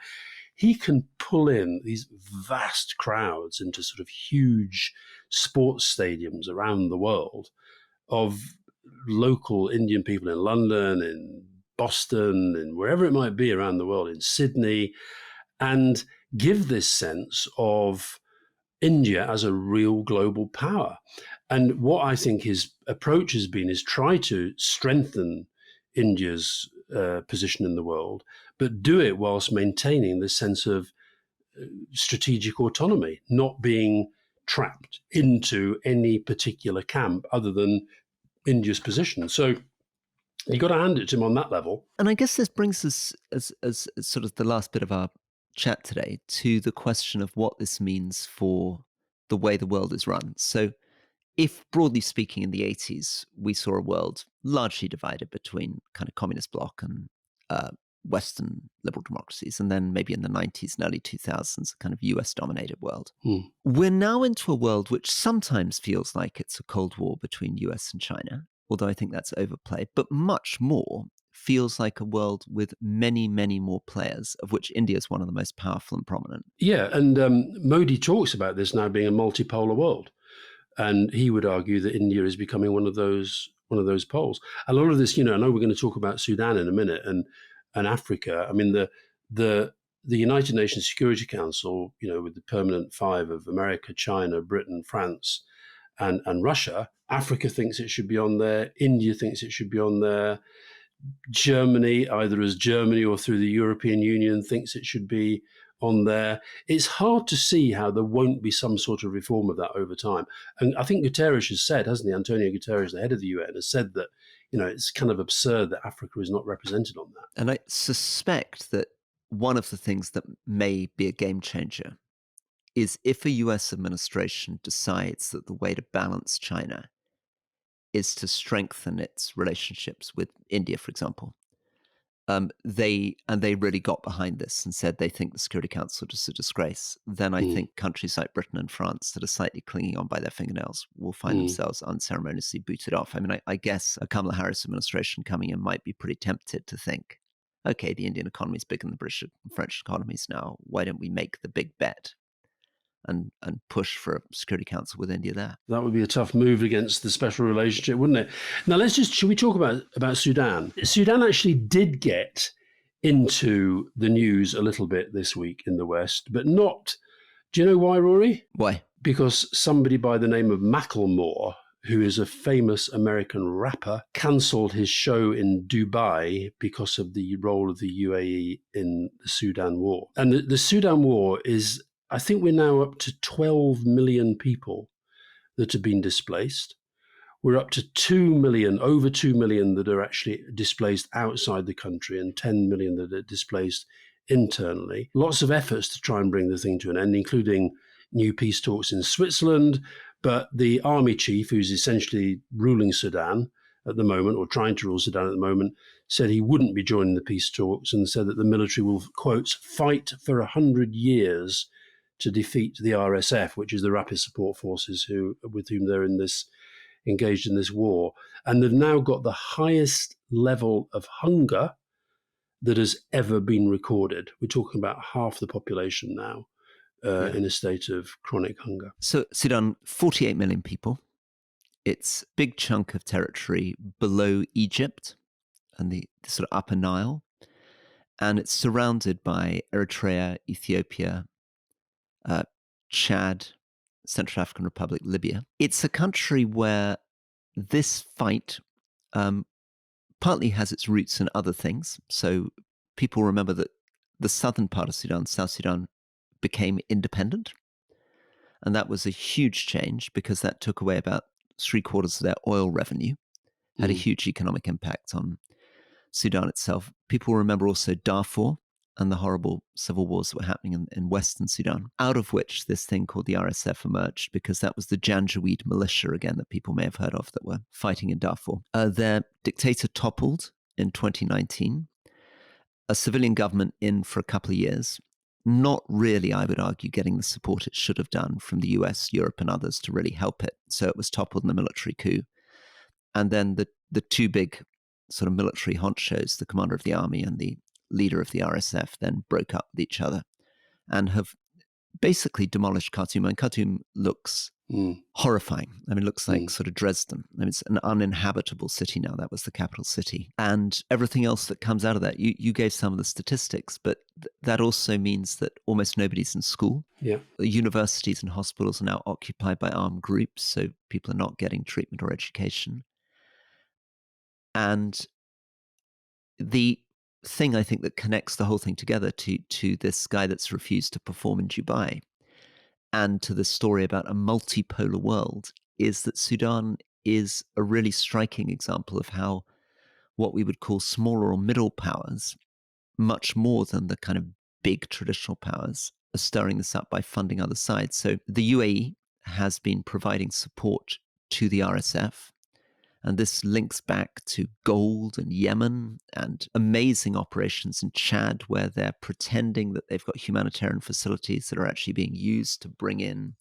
he can pull in these vast crowds into sort of huge sports stadiums around the world of local Indian people in London, in Boston, and wherever it might be around the world, in Sydney, and give this sense of India as a real global power. And what I think his approach has been is try to strengthen India's position in the world, but do it whilst maintaining the sense of strategic autonomy, not being trapped into any particular camp other than India's position. So you got to hand it to him on that level. And I guess this brings us, as sort of the last bit of our chat today, to the question of what this means for the way the world is run. So, if broadly speaking, in the 80s, we saw a world largely divided between kind of communist bloc and Western liberal democracies, and then maybe in the 90s and early 2000s, a kind of US dominated world. Hmm. We're now into a world which sometimes feels like it's a Cold War between US and China, although I think that's overplayed, but much more feels like a world with many, many more players, of which India is one of the most powerful and prominent. Yeah, and Modi talks about this now being a multipolar world, and he would argue that India is becoming one of those poles. A lot of this, I know we're going to talk about Sudan in a minute and Africa. I mean, the United Nations Security Council, with the permanent five of America, China, Britain, France, and Russia. Africa thinks it should be on there. India thinks it should be on there. Germany, either as Germany or through the European Union, thinks it should be on there. It's hard to see how there won't be some sort of reform of that over time. And I think Guterres has said, hasn't he? Antonio Guterres, the head of the UN, has said that, it's kind of absurd that Africa is not represented on that. And I suspect that one of the things that may be a game changer is if a US administration decides that the way to balance China is to strengthen its relationships with India, for example. They really got behind this and said they think the Security Council is a disgrace. Then I think countries like Britain and France that are slightly clinging on by their fingernails will find themselves unceremoniously booted off. I mean, I guess a Kamala Harris administration coming in might be pretty tempted to think, okay, the Indian economy is bigger than the British and French economies now. Why don't we make the big bet and push for a Security Council with India there? That would be a tough move against the special relationship, wouldn't it? Now, should we talk about Sudan? Sudan actually did get into the news a little bit this week in the West, but not. Do you know why, Rory? Why? Because somebody by the name of Macklemore, who is a famous American rapper, cancelled his show in Dubai because of the role of the UAE in the Sudan war. And the Sudan war is, I think we're now up to 12 million people that have been displaced. We're up to 2 million, over 2 million that are actually displaced outside the country and 10 million that are displaced internally. Lots of efforts to try and bring the thing to an end, including new peace talks in Switzerland. But the army chief, who's essentially ruling Sudan at the moment, or trying to rule Sudan at the moment, said he wouldn't be joining the peace talks and said that the military will, quote, fight for 100 years to defeat the RSF, which is the Rapid Support Forces with whom they're engaged in this war. And they've now got the highest level of hunger that has ever been recorded. We're talking about half the population now in a state of chronic hunger. So Sudan, 48 million people. It's a big chunk of territory below Egypt and the sort of upper Nile. And it's surrounded by Eritrea, Ethiopia, Chad, Central African Republic, Libya. It's a country where this fight partly has its roots in other things. So people remember that the southern part of Sudan, South Sudan, became independent. And that was a huge change because that took away about 3/4 of their oil revenue, had a huge economic impact on Sudan itself. People remember also Darfur and the horrible civil wars that were happening in Western Sudan, out of which this thing called the RSF emerged, because that was the Janjaweed militia, again, that people may have heard of, that were fighting in Darfur. Their dictator toppled in 2019, a civilian government in for a couple of years, not really, I would argue, getting the support it should have done from the US, Europe, and others to really help it. So it was toppled in a military coup. And then the two big sort of military honchos, the commander of the army and the leader of the RSF, then broke up with each other and have basically demolished Khartoum. And Khartoum looks horrifying. I mean, it looks like sort of Dresden. I mean, it's an uninhabitable city now. That was the capital city. And everything else that comes out of that, you gave some of the statistics, but that also means that almost nobody's in school. Yeah. Universities and hospitals are now occupied by armed groups, so people are not getting treatment or education. And the thing I think that connects the whole thing together to this guy that's refused to perform in Dubai and to the story about a multipolar world is that Sudan is a really striking example of how what we would call smaller or middle powers, much more than the kind of big traditional powers, are stirring this up by funding other sides. So the UAE has been providing support to the RSF. And this links back to gold and Yemen and amazing operations in Chad, where they're pretending that they've got humanitarian facilities that are actually being used to bring in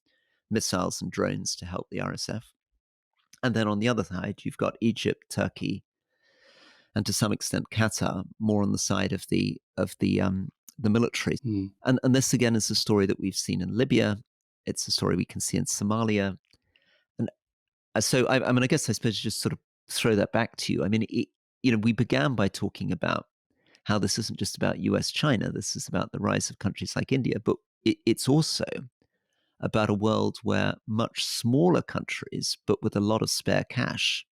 missiles and drones to help the RSF. And then on the other side, you've got Egypt, Turkey, and to some extent Qatar, more on the side of the military. And this again is a story that we've seen in Libya. It's a story we can see in Somalia. So, I mean, I guess I suppose just sort of throw that back to you. I mean, we began by talking about how this isn't just about US, China. This is about the rise of countries like India, but it's also about a world where much smaller countries, but with a lot of spare cash,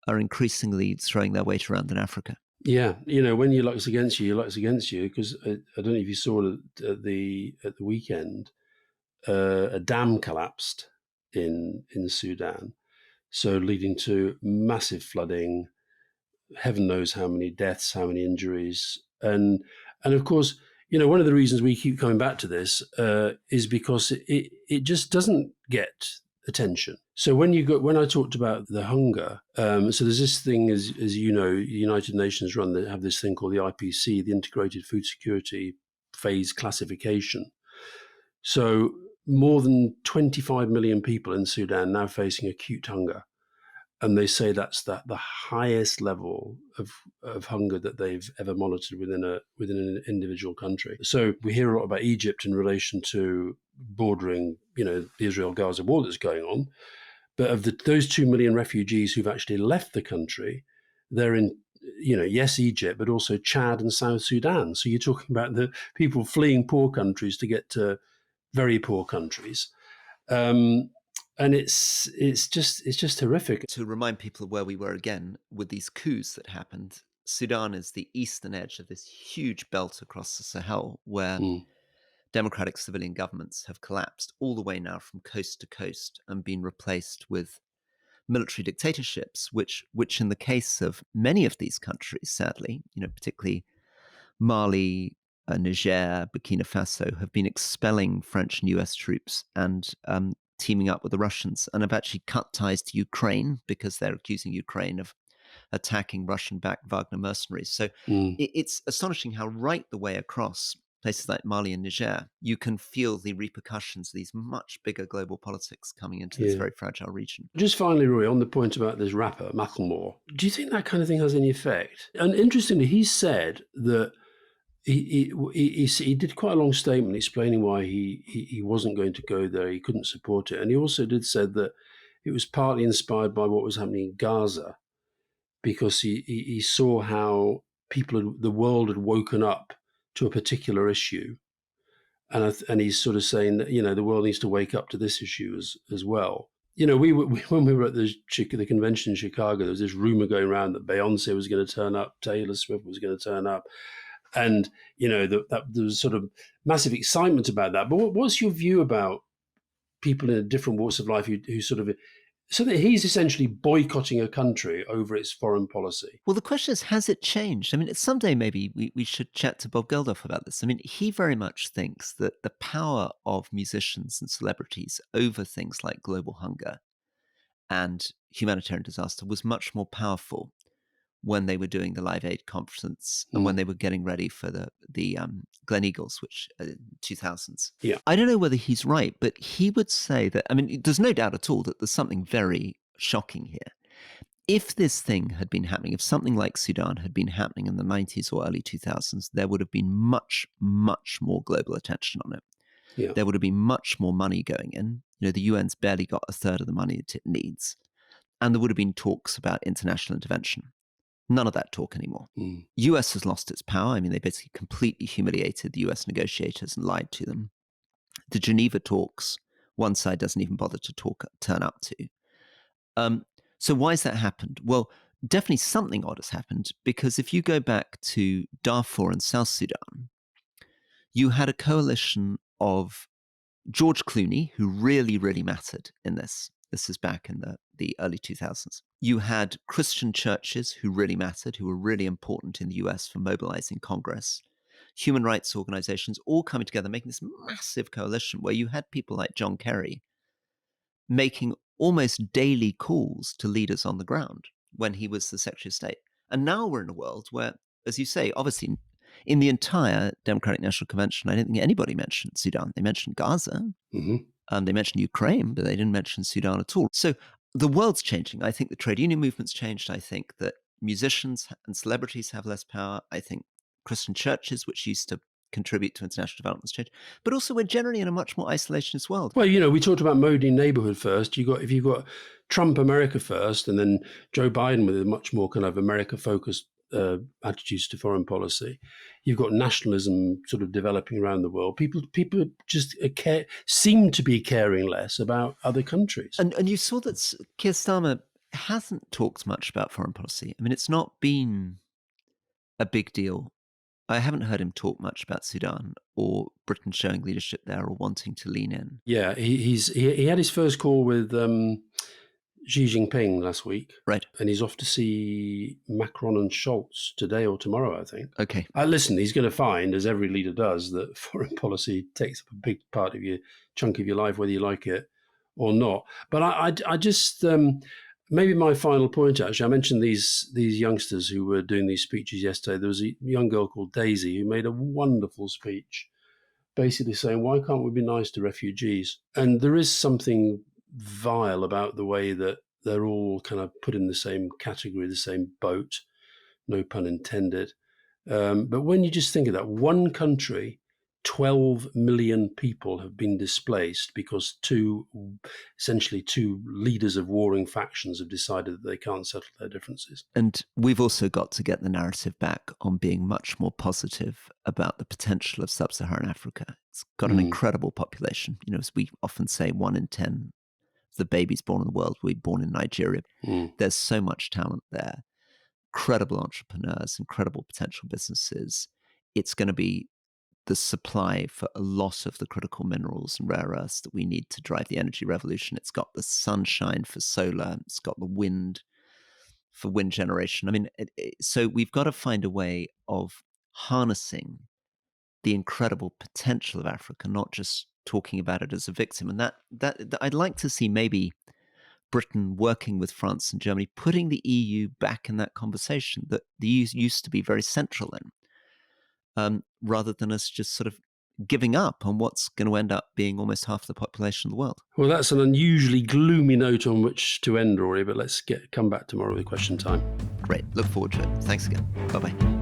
are increasingly throwing their weight around in Africa. Yeah, when your luck's against you, your luck's against you. Because I don't know if you saw it at the weekend, a dam collapsed in Sudan, so leading to massive flooding. Heaven knows how many deaths, how many injuries, and of course, one of the reasons we keep coming back to this is because it just doesn't get attention. So when I talked about the hunger, so there's this thing, as you know, the United Nations have this thing called the IPC, the Integrated Food Security Phase Classification. So more than 25 million people in Sudan now facing acute hunger. And they say that's the highest level of hunger that they've ever monitored within an individual country. So we hear a lot about Egypt in relation to bordering, the Israel-Gaza war that's going on. But of those 2 million refugees who've actually left the country, they're in, yes, Egypt, but also Chad and South Sudan. So you're talking about the people fleeing poor countries to get to very poor countries. And it's just horrific. To remind people of where we were again with these coups that happened, Sudan is the eastern edge of this huge belt across the Sahel where democratic civilian governments have collapsed all the way now from coast to coast and been replaced with military dictatorships, which in the case of many of these countries, sadly, particularly Mali, Niger, Burkina Faso, have been expelling French and US troops and teaming up with the Russians, and have actually cut ties to Ukraine because they're accusing Ukraine of attacking Russian-backed Wagner mercenaries. So it's astonishing how right the way across places like Mali and Niger, you can feel the repercussions of these much bigger global politics coming into this very fragile region. Just finally, Rory, on the point about this rapper, Macklemore, do you think that kind of thing has any effect? And interestingly, he said that he did quite a long statement explaining why he wasn't going to go there. He couldn't support it. And he also did said that it was partly inspired by what was happening in Gaza, because he saw how the world had woken up to a particular issue. And he's sort of saying that, the world needs to wake up to this issue as well. When we were at the convention in Chicago, there was this rumor going around that Beyonce was going to turn up, Taylor Swift was going to turn up. And, that there was sort of massive excitement about that. But what's your view about people in different walks of life who sort of, so that he's essentially boycotting a country over its foreign policy? Well, the question is, has it changed? I mean, someday maybe we should chat to Bob Geldof about this. I mean, he very much thinks that the power of musicians and celebrities over things like global hunger and humanitarian disaster was much more powerful when they were doing the Live Aid conference and when they were getting ready for the Glen Eagles, which 2000s. Yeah. I don't know whether he's right, but he would say that, I mean, there's no doubt at all that there's something very shocking here. If this thing had been happening, if something like Sudan had been happening in the 90s or early 2000s, there would have been much, much more global attention on it. Yeah. There would have been much more money going in. The UN's barely got a third of the money that it needs. And there would have been talks about international intervention. None of that talk anymore. US has lost its power. I mean, they basically completely humiliated the US negotiators and lied to them. The Geneva talks, one side doesn't even bother to turn up to. So why has that happened? Well, definitely something odd has happened, because if you go back to Darfur and South Sudan, you had a coalition of George Clooney, who really, really mattered in this. This is back in the early 2000s. You had Christian churches who really mattered, who were really important in the US for mobilizing Congress. Human rights organizations all coming together, making this massive coalition where you had people like John Kerry making almost daily calls to leaders on the ground when he was the Secretary of State. And now we're in a world where, as you say, obviously in the entire Democratic National Convention, I don't think anybody mentioned Sudan. They mentioned Gaza. They mentioned Ukraine, but they didn't mention Sudan at all. So the world's changing. I think the trade union movement's changed. I think that musicians and celebrities have less power. I think Christian churches, which used to contribute to international development's changed. But also we're generally in a much more isolationist world. Well, we talked about Modi neighborhood first. If you've got Trump America first, and then Joe Biden with a much more kind of America-focused attitudes to foreign policy. You've got nationalism sort of developing around the world. People just seem to be caring less about other countries. And you saw that Keir Starmer hasn't talked much about foreign policy. I mean, it's not been a big deal. I haven't heard him talk much about Sudan or Britain showing leadership there or wanting to lean in. Yeah, he had his first call with Xi Jinping last week. Right. And he's off to see Macron and Scholz today or tomorrow, I think. Okay. Listen, he's going to find, as every leader does, that foreign policy takes up a big chunk of your life, whether you like it or not. But I just maybe my final point, actually, I mentioned these youngsters who were doing these speeches yesterday. There was a young girl called Daisy who made a wonderful speech, basically saying, why can't we be nice to refugees? And there is something vile about the way that they're all kind of put in the same category, the same boat, no pun intended. But when you just think of that, one country, 12 million people have been displaced because essentially two leaders of warring factions have decided that they can't settle their differences. And we've also got to get the narrative back on being much more positive about the potential of sub-Saharan Africa. It's got an incredible population. You know, as we often say, 1 in 10 of the babies born in the world will be born in Nigeria. There's so much talent there. Incredible entrepreneurs, incredible potential businesses. It's going to be the supply for a lot of the critical minerals and rare earths that we need to drive the energy revolution. It's got the sunshine for solar. It's got the wind for wind generation. I mean, so we've got to find a way of harnessing the incredible potential of Africa, not just talking about it as a victim. And that I'd like to see maybe Britain working with France and Germany, putting the EU back in that conversation that the EU used to be very central in, rather than us just sort of giving up on what's going to end up being almost half the population of the world. Well, that's an unusually gloomy note on which to end, Rory, but let's come back tomorrow with question time. Great. Look forward to it. Thanks again. Bye-bye.